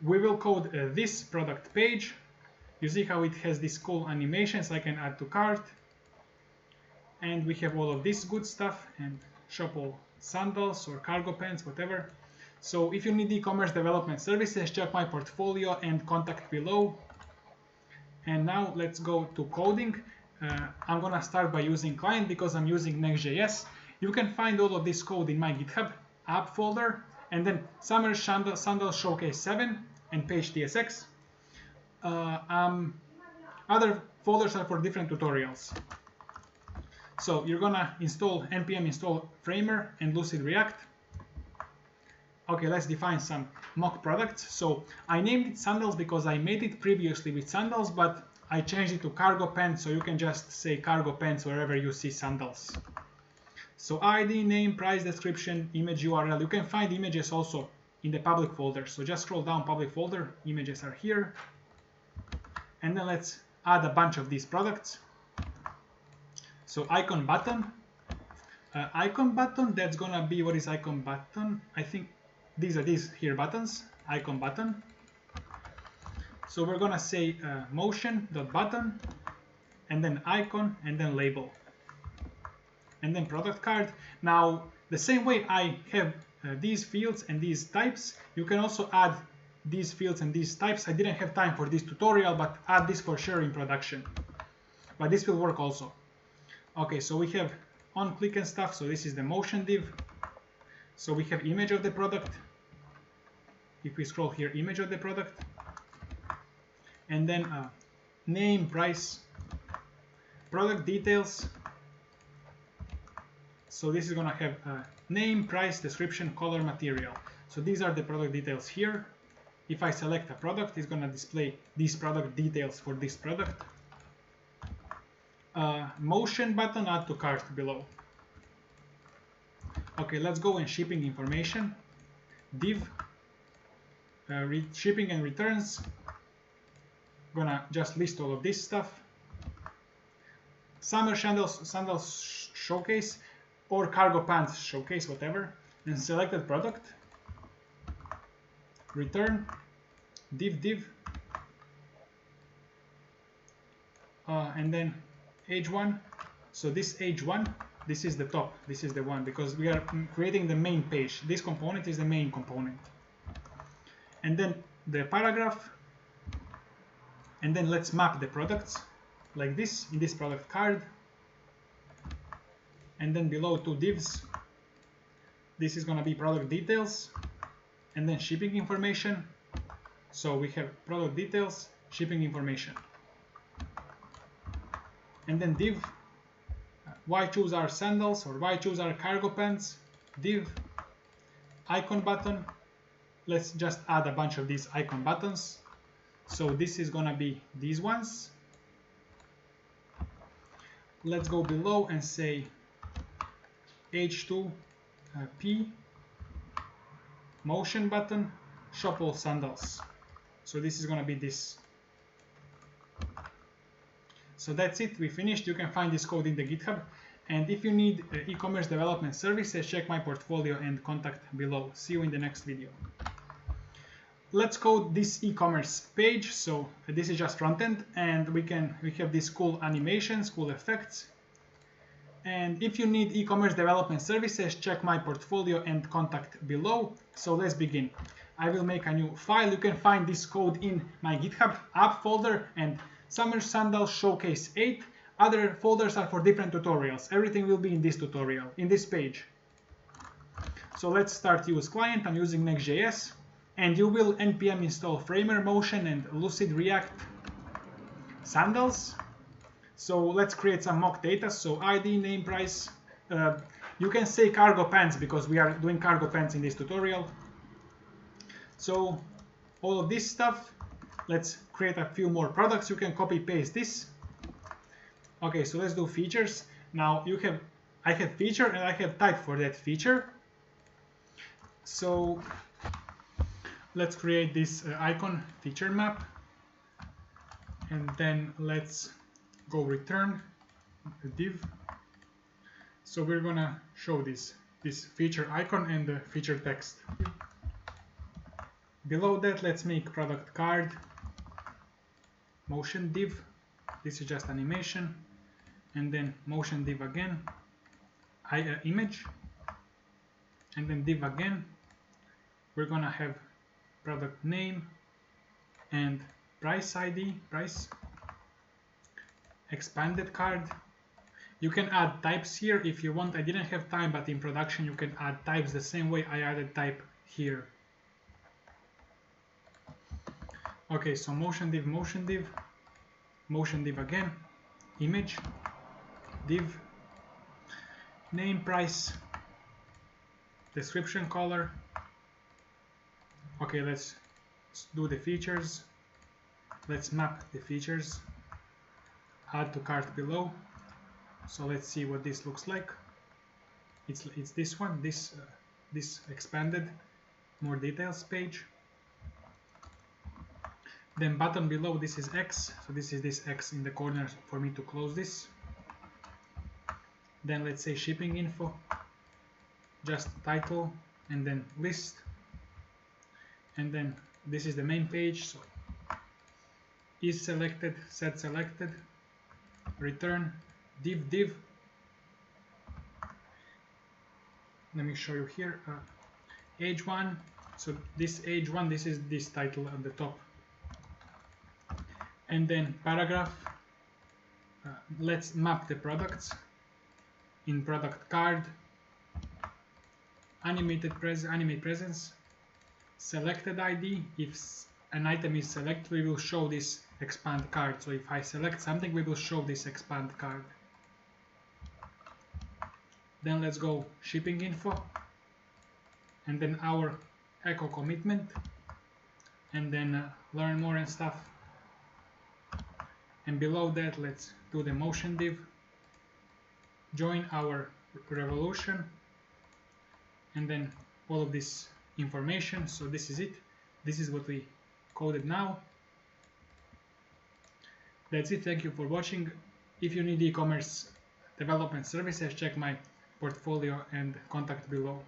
we will code this product page. You see how it has these cool animations I can add to cart. And we have all of this good stuff and shop all sandals or cargo pants, whatever. So if you need e-commerce development services, check my portfolio and contact below. And now let's go to coding. I'm gonna start by using client because I'm using NextJS. You can find all of this code in my GitHub app folder, and then Summer Sandal Showcase 7 and page TSX. Other folders are for different tutorials. So you're gonna install npm install Framer and Lucid React. Okay, let's define some mock products. So I named it sandals because I made it previously with sandals, but I changed it to cargo pants, so you can just say cargo pants wherever you see sandals. So ID, name, price, description, image URL. You can find images also in the public folder. So just scroll down public folder, images are here. And then let's add a bunch of these products. So icon button. Icon button, that's gonna be, what is icon button? I think these are these here buttons, icon button. So we're gonna say motion.button, and then icon, and then label. And then product card. Now, the same way I have these fields and these types, you can also add these fields and these types. I didn't have time for this tutorial, but add this for sure in production. But this will work also. Okay, so we have on click and stuff. So this is the motion div. So we have image of the product. If we scroll here, image of the product. And then name, price, product details. So this is going to have name, price, description, color, material. So these are the product details here. If I select a product, it's going to display these product details for this product. Motion button, add to cart below. Okay, let's go in shipping information. Div, shipping and returns. Gonna just list all of this stuff. Summer sandals showcase or cargo pants showcase, whatever. And selected product. Return, div, and then H1. So this H1, this is the top, this is the one, because we are creating the main page. This component is the main component. And then the paragraph, and then let's map the products like this in this product card. And then below two divs, this is going to be product details, and then shipping information. So we have product details, shipping information. And then div, why choose our sandals or why choose our cargo pants, div, icon button. Let's just add a bunch of these icon buttons. So this is gonna be these ones. Let's go below and say H2P, motion button, shop all sandals. So this is gonna be this. So that's it, we finished. You can find this code in the GitHub. And if you need e-commerce development services, check my portfolio and contact below. See you in the next video. Let's code this e-commerce page. So this is just front end, and we have these cool animations, cool effects. And if you need e-commerce development services, check my portfolio and contact below. So let's begin. I will make a new file. You can find this code in my GitHub app folder and Summer Sandal Showcase 8. Other folders are for different tutorials. Everything will be in this tutorial, in this page. So let's start use client. I'm using NextJS. And you will npm install Framer, Motion, and Lucid React sandals. So let's create some mock data. So ID, name, price. You can say cargo pants because we are doing cargo pants in this tutorial. So all of this stuff. Let's create a few more products. You can copy paste this. Okay, so let's do features. Now I have feature and I have type for that feature. So let's create this icon feature map. And then let's go return the div. So we're gonna show this feature icon and the feature text. Below that, let's make product card motion div. This is just animation, and then motion div again, image, and then div again. We're gonna have product name and price ID, price, expanded card. You can add types here if you want. I didn't have time, but in production you can add types the same way I added type here. Okay, so motion div, motion div, motion div again, image, div, name, price, description color. Okay, let's do the features. Let's map the features, add to cart below. So let's see what this looks like. It's this one, this expanded more details page. Then button below, this is X, so this is this X in the corner for me to close this. Then let's say shipping info, just title and then list. And then this is the main page, so is selected, set selected, return, div. Let me show you here, age 1, so this age 1, this is this title at the top. And then paragraph, let's map the products in product card, animate presence, selected ID. If an item is selected, we will show this expand card. So if I select something, we will show this expand card. Then let's go shipping info, and then our eco commitment, and then learn more and stuff. And below that, let's do the motion div, join our revolution, and then all of this information. So this is it. This is what we coded now. That's it. Thank you for watching. If you need e-commerce development services, check my portfolio and contact below.